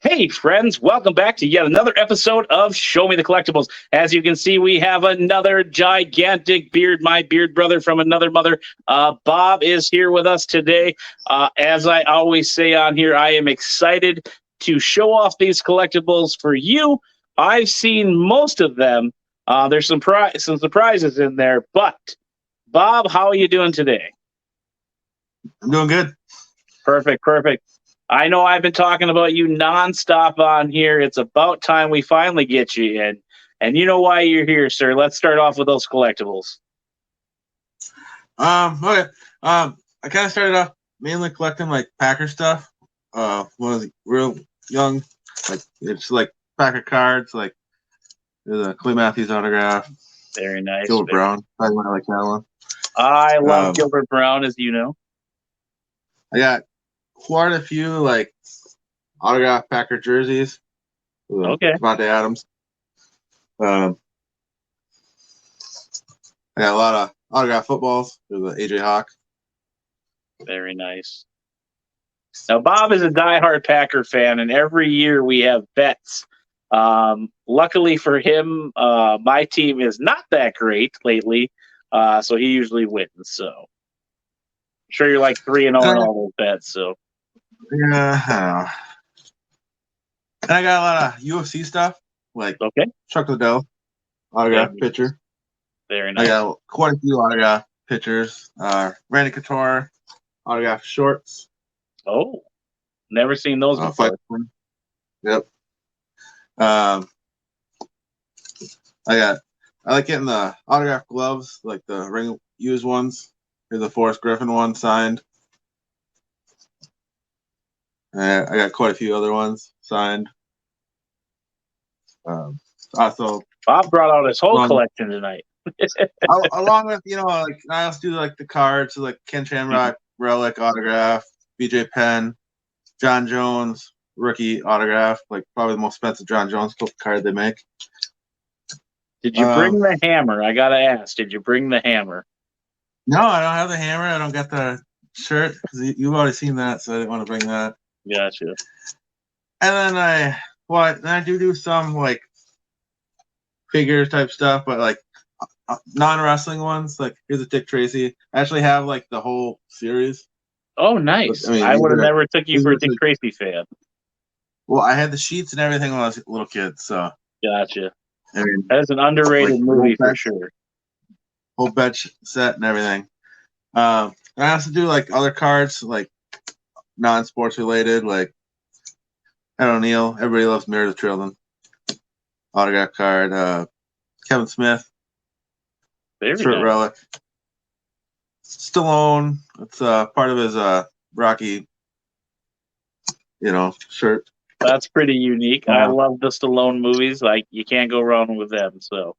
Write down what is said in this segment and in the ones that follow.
Hey, friends, welcome back to yet another episode of Show Me the Collectibles. As you can see, we have another gigantic beard, my beard brother from another mother. Bob is here with us today. As I always say on here, I am excited to show off these collectibles for you. I've seen most of them. There's some surprises in there, but Bob, how are you doing today? I'm doing good. Perfect. I know I've been talking about you nonstop on here. It's about time we finally get you in. And you know why you're here, sir. Let's start off with those collectibles. Okay. I kind of started off mainly collecting like Packer stuff. When I was real young, like it's like Packer cards, like there's a Clay Matthews autograph. Very nice. Gilbert Brown. I like that one. I love Gilbert Brown, as you know. I got quite a few like autograph Packer jerseys. Okay. Devontae Adams. I got a lot of autograph footballs. There's an AJ Hawk. Very nice. Now, Bob is a diehard Packer fan, and every year we have bets. Luckily for him, my team is not that great lately, so he usually wins. So I'm sure you're like 3-0 in all those bets. So yeah, and I got a lot of UFC stuff, like Chuck Liddell autograph picture. Very nice. I got quite a few autograph pictures. Randy Couture autograph shorts. Oh, never seen those before. Yep. I like getting the autograph gloves, like the ring used ones. Here's the Forrest Griffin one signed. I got quite a few other ones signed. Also, Bob brought out his whole collection tonight. Along with, like I also do like the cards, like Ken Shamrock relic autograph, BJ Penn, John Jones rookie autograph, like probably the most expensive John Jones card they make. Did you bring the hammer? I gotta ask. Did you bring the hammer? No, I don't have the hammer. I don't got the shirt because you've already seen that, so I didn't want to bring that. Gotcha. And then I do some like figures type stuff, but like non-wrestling ones. Like here's a Dick Tracy. I actually have like the whole series. Oh, nice. I would have never took you for a Dick Tracy fan. Well, I had the sheets and everything when I was a little kid, so. Gotcha. I mean, that's an underrated movie for sure. Whole bench set and everything. And I also do like other cards, like non-sports related, like Ed O'Neill. Everybody loves Mirror of the Children. Autograph card. Kevin Smith. Very shirt nice. relic. Stallone. It's part of his Rocky, shirt. That's pretty unique. I love the Stallone movies. Like, you can't go wrong with them. So,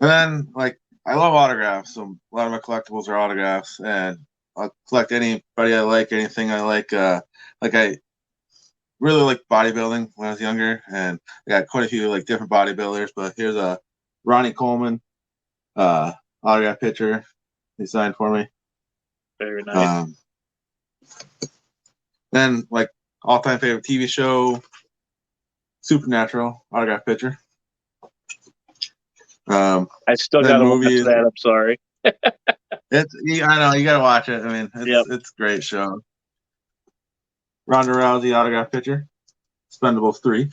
and then I love autographs. So a lot of my collectibles are autographs, and I'll collect anybody I like, anything I like. I really liked bodybuilding when I was younger, and I got quite a few different bodybuilders. But here's a Ronnie Coleman autograph picture he signed for me. Very nice. Then all-time favorite TV show, Supernatural autograph picture. I still got to watch that. I'm sorry. I know you got to watch it. I mean, it's a great show. Ronda Rousey autograph picture, Expendables 3.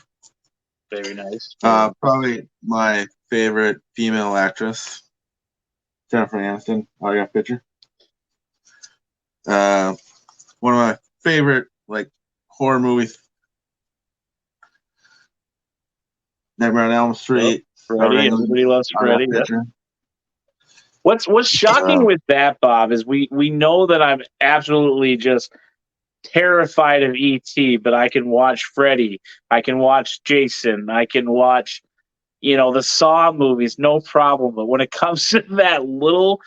Very nice. Probably my favorite female actress, Jennifer Aniston autograph picture. One of my favorite horror movies, Nightmare on Elm Street. Freddy. Everybody loves Freddy. Yeah. What's shocking with that, Bob, is we know that I'm absolutely just terrified of E.T., but I can watch Freddy. I can watch Jason. I can watch, the Saw movies, no problem. But when it comes to that little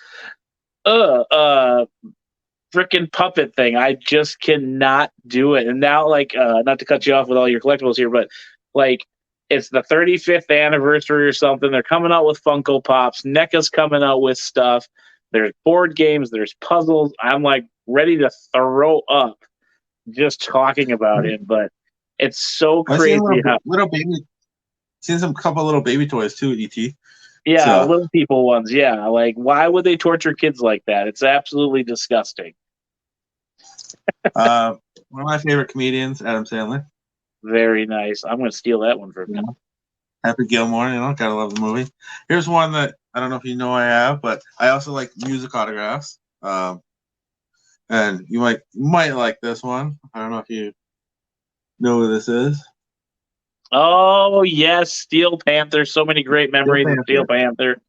freaking puppet thing, I just cannot do it. And now, not to cut you off with all your collectibles here, but it's the 35th anniversary or something. They're coming out with Funko Pops. NECA's coming out with stuff. There's board games. There's puzzles. I'm ready to throw up just talking about it. But It's so I've seen crazy how little baby. Seen some couple little baby toys too, ET. yeah, So little people ones. Yeah, like why would they torture kids like that? It's absolutely disgusting. one of my favorite comedians, Adam Sandler. Very nice. I'm gonna steal that one from You you. know, Happy Gilmore. Gotta love the movie. Here's one that I don't know if you know I have, but I also like music autographs. And you might like this one. I don't know if you know who this is. Oh yes, Steel Panther. So many great Steel memories of Steel Panther. Panther.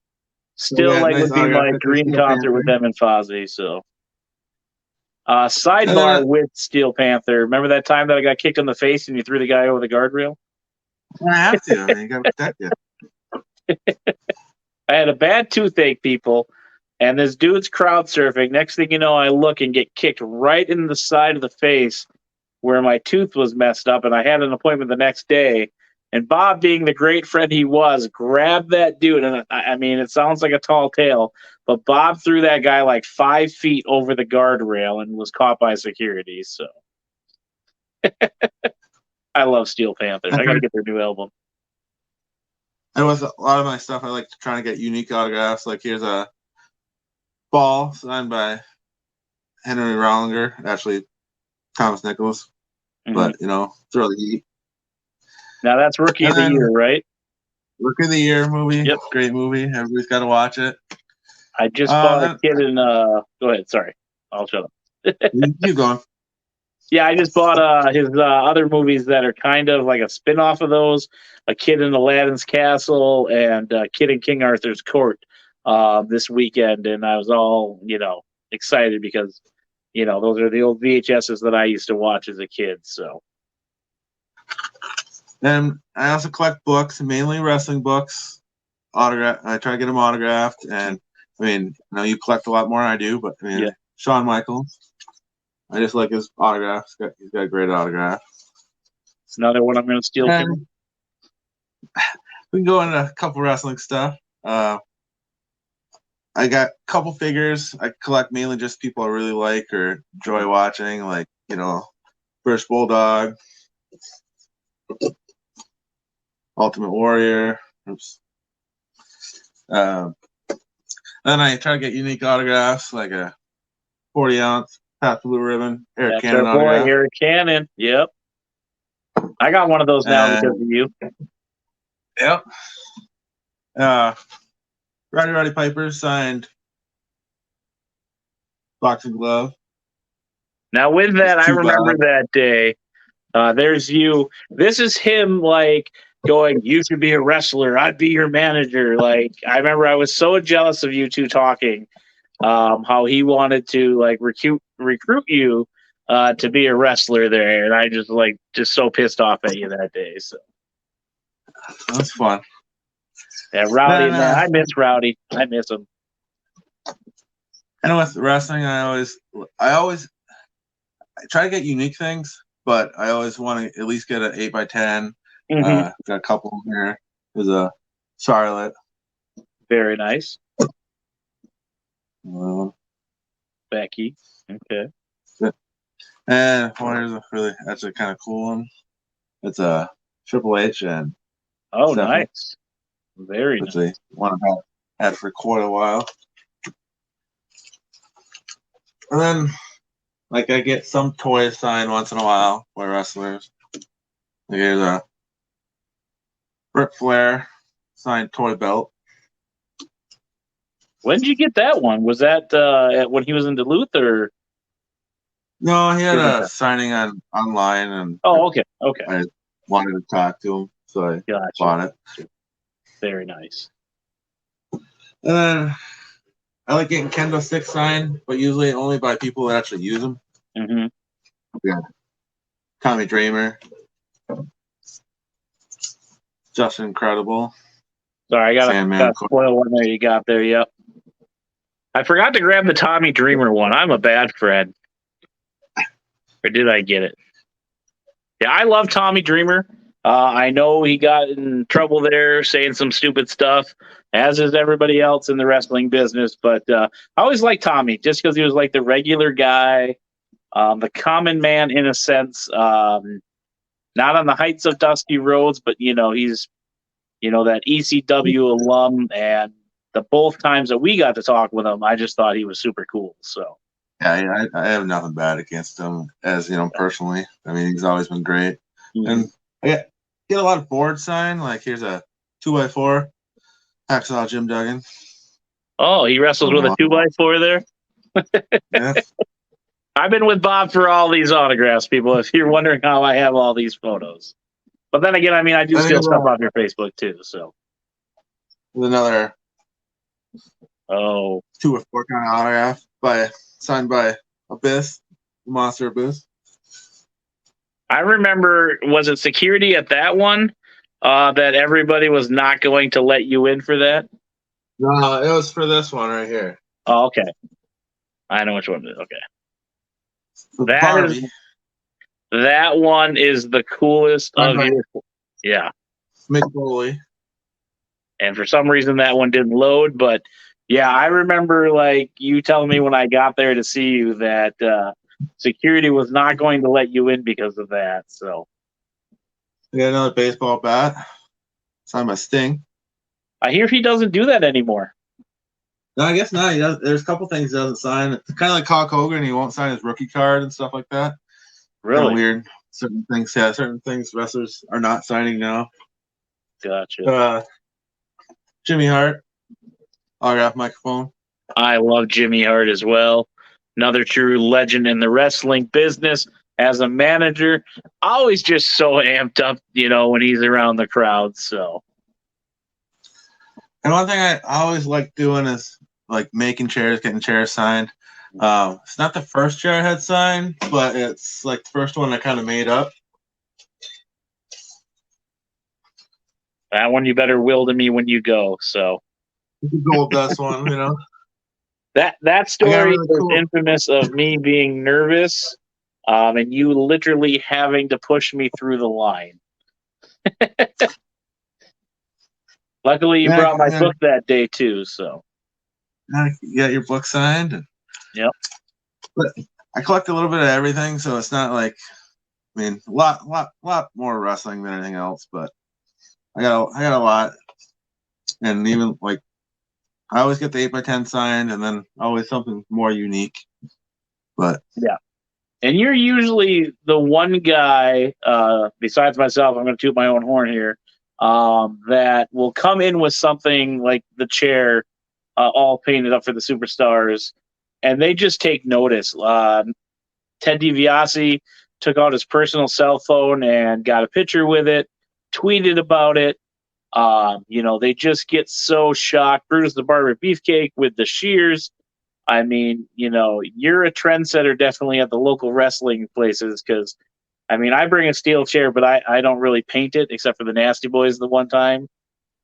So we Still got a like nice would be autograph my picture of dream Steel concert with Panther. them and Fozzy. So And then sidebar with Steel Panther. Remember that time that I got kicked in the face and you threw the guy over the guardrail? I have to. I mean, you gotta protect you. I had a bad toothache, people, and this dude's crowd surfing. Next thing you know, I look and get kicked right in the side of the face where my tooth was messed up, and I had an appointment the next day. And Bob, being the great friend he was, grabbed that dude. And I mean, it sounds like a tall tale, but Bob threw that guy like 5 feet over the guardrail and was caught by security. So I love Steel Panther. I got to get their new album. And with a lot of my stuff, I like to try to get unique autographs. Like here's a ball signed by Henry Rollinger, actually Thomas Nicholas. Mhm. But throw the heat. Now that's Rookie And of the then Year, right? Rookie of the Year movie. Yep. Great movie. Everybody's got to watch it. I just bought a kid in. Go ahead. Sorry, I'll shut up. You going? Yeah, I just bought his other movies that are kind of like a spin-off of those. A Kid in Aladdin's Castle and Kid in King Arthur's Court this weekend, and I was all excited because those are the old VHSs that I used to watch as a kid. So And I also collect books, mainly wrestling books. I try to get them autographed, and I mean, you collect a lot more than I do, but I mean, Yeah. Shawn Michaels. I just like his autographs. He's got a great autograph. it's another one I'm going to steal from him. We can go into a couple wrestling stuff. I got a couple figures. I collect mainly just people I really like or enjoy watching, like British Bulldog, Ultimate Warrior. Oops. Then I try to get unique autographs, like a 40-ounce Pat Blue Ribbon Eric That's Cannon our boy, autograph. Eric Cannon. Yep. I got one of those now because of you. Yep. Roddy Piper signed boxing glove. Now, with that, I remember bad. that day. There's you. This is him, like, going, you should be a wrestler. I'd be your manager. Like, I remember I was so jealous of you two talking, how he wanted to, like, recruit you to be a wrestler there. And I just so pissed off at you that day. So That's fun. yeah, Rowdy, Then, man, I miss Rowdy. I miss him. And with wrestling, I try to get unique things, but I always want to at least get an 8x10. Mm-hmm. Got a couple here. There's a Charlotte. Very nice. Becky. Okay. And here's a really actually kind of cool one. It's a Triple H and Stephanie. Nice. Very nice. One I've had for quite a while. And then, I get some toys signed once in a while by wrestlers. Here's a Ric Flair signed toy belt. When did you get that one? Was that when he was in Duluth, or? No, he had a signing online, and okay. I wanted to talk to him, so I bought it. Very nice. And then I like getting kendo sticks signed, but usually only by people that actually use them. Mm-hmm. Yeah. Tommy Dreamer. Just Incredible. Sorry, I got to spoil one there you got there. Yep. I forgot to grab the Tommy Dreamer one. I'm a bad friend. Or did I get it? Yeah, I love Tommy Dreamer. I know he got in trouble there saying some stupid stuff, as is everybody else in the wrestling business. But I always liked Tommy just because he was like the regular guy, the common man in a sense. not on the heights of dusty roads, but he's that ECW alum, and the both times that we got to talk with him, I just thought he was super cool. So Yeah, I have nothing bad against him as personally. I mean, he's always been great, and I get a lot of boards signed. Like here's a 2x4, Hacksaw Jim Duggan. Oh, he wrestles with a 2x4 there. Yeah. I've been with Bob for all these autographs, people. If you're wondering how I have all these photos, but then again, I mean, I do steal stuff off your Facebook too. So with another 2 or 4 kind of autograph signed by Abyss, Monster Abyss. I remember, was it security at that one that everybody was not going to let you in for that? No, it was for this one right here. Oh, okay. I know which one it is. Okay. That one is the coolest of your. Yeah. Mick Foley. And for some reason that one didn't load, but yeah, I remember like you telling me when I got there to see you that security was not going to let you in because of that. So I got another baseball bat signed by Sting. I hear he doesn't do that anymore. No, I guess not. He does. There's a couple things he doesn't sign. It's kind of like Hulk Hogan. He won't sign his rookie card and stuff like that. Really kind of weird. Certain things wrestlers are not signing now. Gotcha. Jimmy Hart, autograph microphone. I love Jimmy Hart as well. Another true legend in the wrestling business. As a manager, always just so amped up, when he's around the crowd. So, and one thing I always like doing is like making chairs, getting chairs signed. It's not the first chair I had signed, but it's like the first one I kind of made up. That one you better will to me when you go. So, the gold dust one, That story is infamous of me being nervous, and you literally having to push me through the line. Luckily, you brought my book that day too. So, you got your book signed. Yep. But I collect a little bit of everything, so it's not like, a lot more wrestling than anything else. But I got a lot, and even like I always get the 8x10 signed, and then always something more unique. But yeah, and you're usually the one guy, besides myself, I'm going to toot my own horn here, that will come in with something like the chair, all painted up for the superstars, and they just take notice. Ted DiBiase took out his personal cell phone and got a picture with it, tweeted about it. They just get so shocked. Brutus the Barber Beefcake with the shears. I mean, you're a trendsetter definitely at the local wrestling places because, I bring a steel chair, but I don't really paint it except for the Nasty Boys the one time.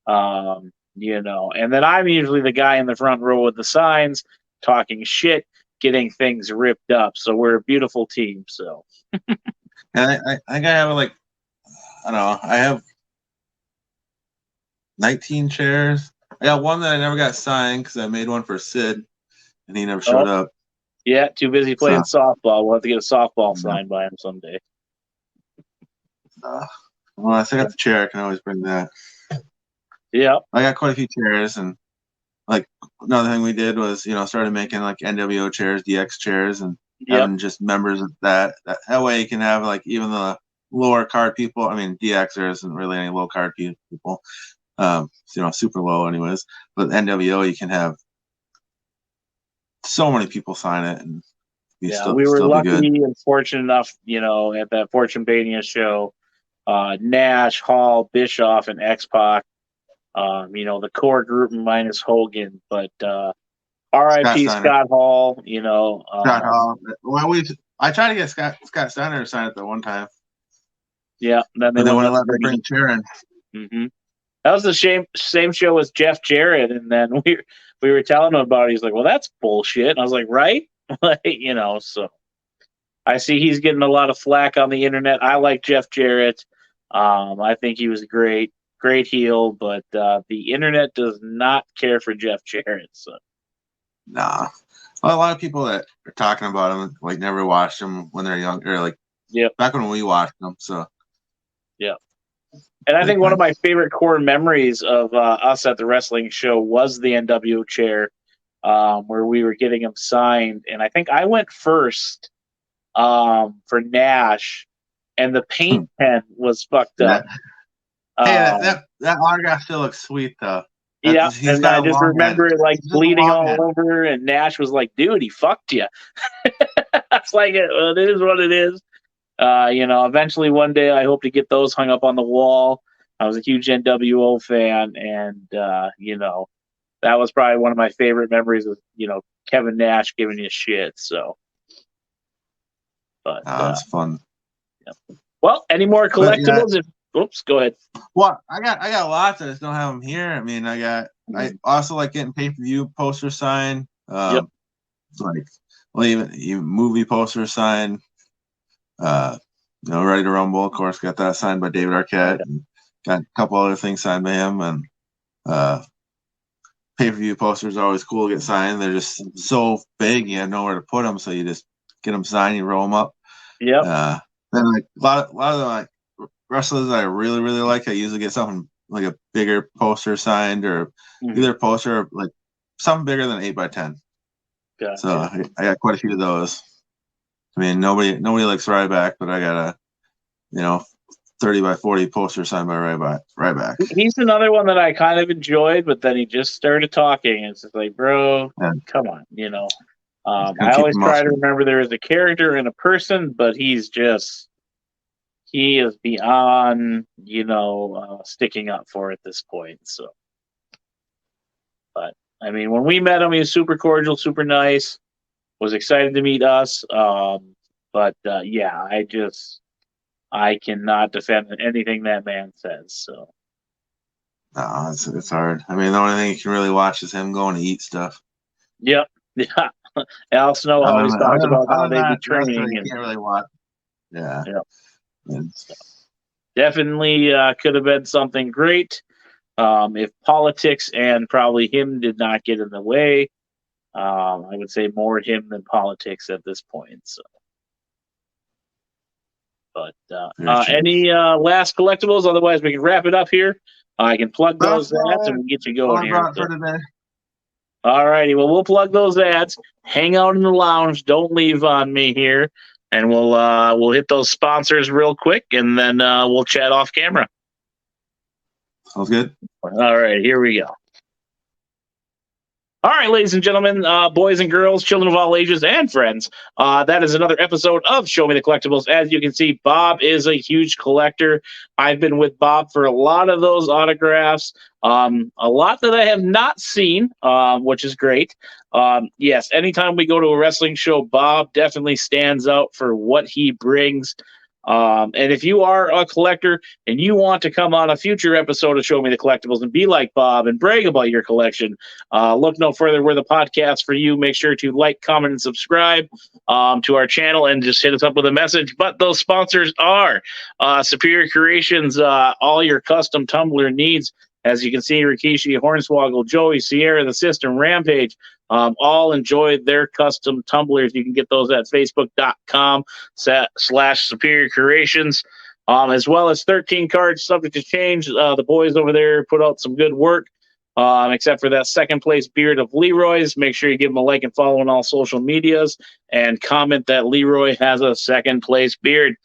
And then I'm usually the guy in the front row with the signs, talking shit, getting things ripped up. So we're a beautiful team. So, and I think I have I don't know, I have 19 chairs. I got one that I never got signed because I made one for Sid, and he never showed up. Yeah, too busy playing softball. We'll have to get a softball signed by him someday. Well, I still got the chair. I can always bring that. Yeah. I got quite a few chairs, and like another thing we did was, started making like NWO chairs, DX chairs, and having just members of that. That way you can have like even the lower card people. DX there isn't really any low card people. Super low anyways. But NWO you can have so many people sign it, and we were lucky and fortunate enough, at that Fortune Bania show, Nash, Hall, Bischoff, and X-Pac, the core group minus Hogan, but R.I.P. Scott Hall, Scott Hall. Well, I tried to get Scott Steiner to sign it the one time. Yeah, then they wouldn't let me bring a chair in. Mm-hmm. That was the same show as Jeff Jarrett, and then we were telling him about it. He's like, "Well, that's bullshit." And I was like, "Right?" So I see he's getting a lot of flack on the internet. I like Jeff Jarrett. I think he was great heel, but the internet does not care for Jeff Jarrett. So, nah. Well, a lot of people that are talking about him like never watched him when they're young, or like back when we watched them. So Yeah. And I think one of my favorite core memories of us at the wrestling show was the NWO chair, where we were getting them signed. And I think I went first for Nash, and the paint pen was fucked up. Hey, that autograph still looks sweet though. Yeah, and I just remember it like bleeding all over, and Nash was like, "Dude, he fucked you." It's like it is what it is. Eventually one day I hope to get those hung up on the wall. I was a huge NWO fan, and that was probably one of my favorite memories of Kevin Nash giving you shit. So, but that's fun. Yeah. Well, any more collectibles? Oops, go ahead. Well, I got lots. I just don't have them here. I mean, I also like getting pay-per-view posters signed. Even movie posters signed. Ready to Rumble, of course, got that signed by David Arquette, and got a couple other things signed by him. And pay-per-view posters are always cool to get signed. They're just so big, you have nowhere to put them, so you just get them signed, you roll them up. Yeah. Then a lot of the wrestlers that I really, really like, I usually get something like a bigger poster signed, or either a poster or like something bigger than 8x10. Gotcha. So I got quite a few of those. I mean, nobody likes Ryback, but I got a 30x40 poster signed by Ryback. He's another one that I kind of enjoyed, but then he just started talking. It's just like, bro, come on, I always try to remember there is a character and a person, but he is beyond, sticking up for at this point. So, but I mean, when we met him, he was super cordial, super nice. Was excited to meet us. But I cannot defend anything that man says. So, no, it's hard. I mean, the only thing you can really watch is him going to eat stuff. Yep. Yeah. Al Snow always talks about how they be training. You can't really watch. Yeah. So, definitely could have been something great if politics and probably him did not get in the way. I would say more him than politics at this point. So, but any last collectibles? Otherwise, we can wrap it up here. I can plug those ads and we'll get you going here. All righty. Well, we'll plug those ads. Hang out in the lounge. Don't leave on me here, and we'll hit those sponsors real quick, and then we'll chat off camera. Sounds good. All right. Here we go. All right, ladies and gentlemen, boys and girls, children of all ages, and friends, that is another episode of Show Me the Collectibles. As you can see, Bob is a huge collector. I've been with Bob for a lot of those autographs, a lot that I have not seen, which is great. Yes, anytime we go to a wrestling show, Bob definitely stands out for what he brings. And if you are a collector and you want to come on a future episode of Show Me the Collectibles and be like Bob and brag about your collection, look no further. We're the podcast for you. Make sure to like, comment, and subscribe to our channel, and just hit us up with a message. But those sponsors are Superior Creations, all your custom tumbler needs. As you can see, Rikishi, Hornswoggle, Joey, Sierra, the System, Rampage, all enjoy their custom tumblers. You can get those at facebook.com/Superior Creations, as well as 13 cards subject to change. The boys over there put out some good work, except for that second place beard of Leroy's. Make sure you give them a like and follow on all social medias, and comment that Leroy has a second place beard.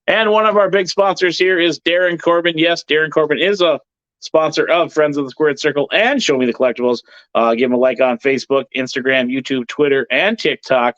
And one of our big sponsors here is Darren Corbin. Yes, Darren Corbin is a sponsor of Friends of the Squared Circle and Show Me the Collectibles. Give them a like on Facebook, Instagram, YouTube, Twitter, and TikTok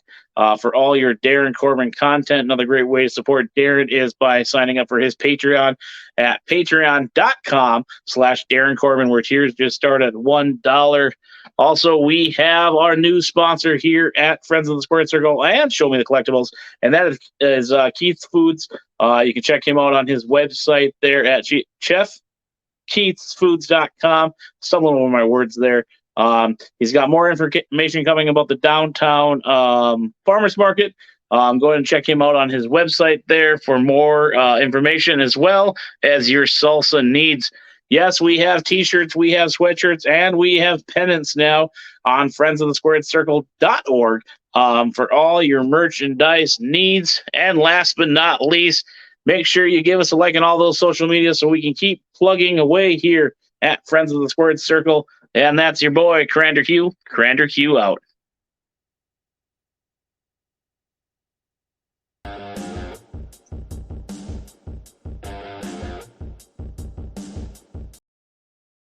for all your Darren Corbin content. Another great way to support Darren is by signing up for his Patreon at patreon.com/Darren Corbin, where tiers just start at $1. Also, we have our new sponsor here at Friends of the Squared Circle and Show Me the Collectibles, and that is Keith's Foods. You can check him out on his website there at ChefKeithsFoods.com. Stumbling over my words there. He's got more information coming about the downtown farmers market. Go ahead and check him out on his website there for more information, as well as your salsa needs. Yes, we have t-shirts, we have sweatshirts, and we have pennants now on friendsofthesquaredcircle.org for all your merchandise needs. And last but not least, Make sure you give us a like on all those social media so we can keep plugging away here at Friends of the Squared Circle. And that's your boy, Crander Q. Crander Q out.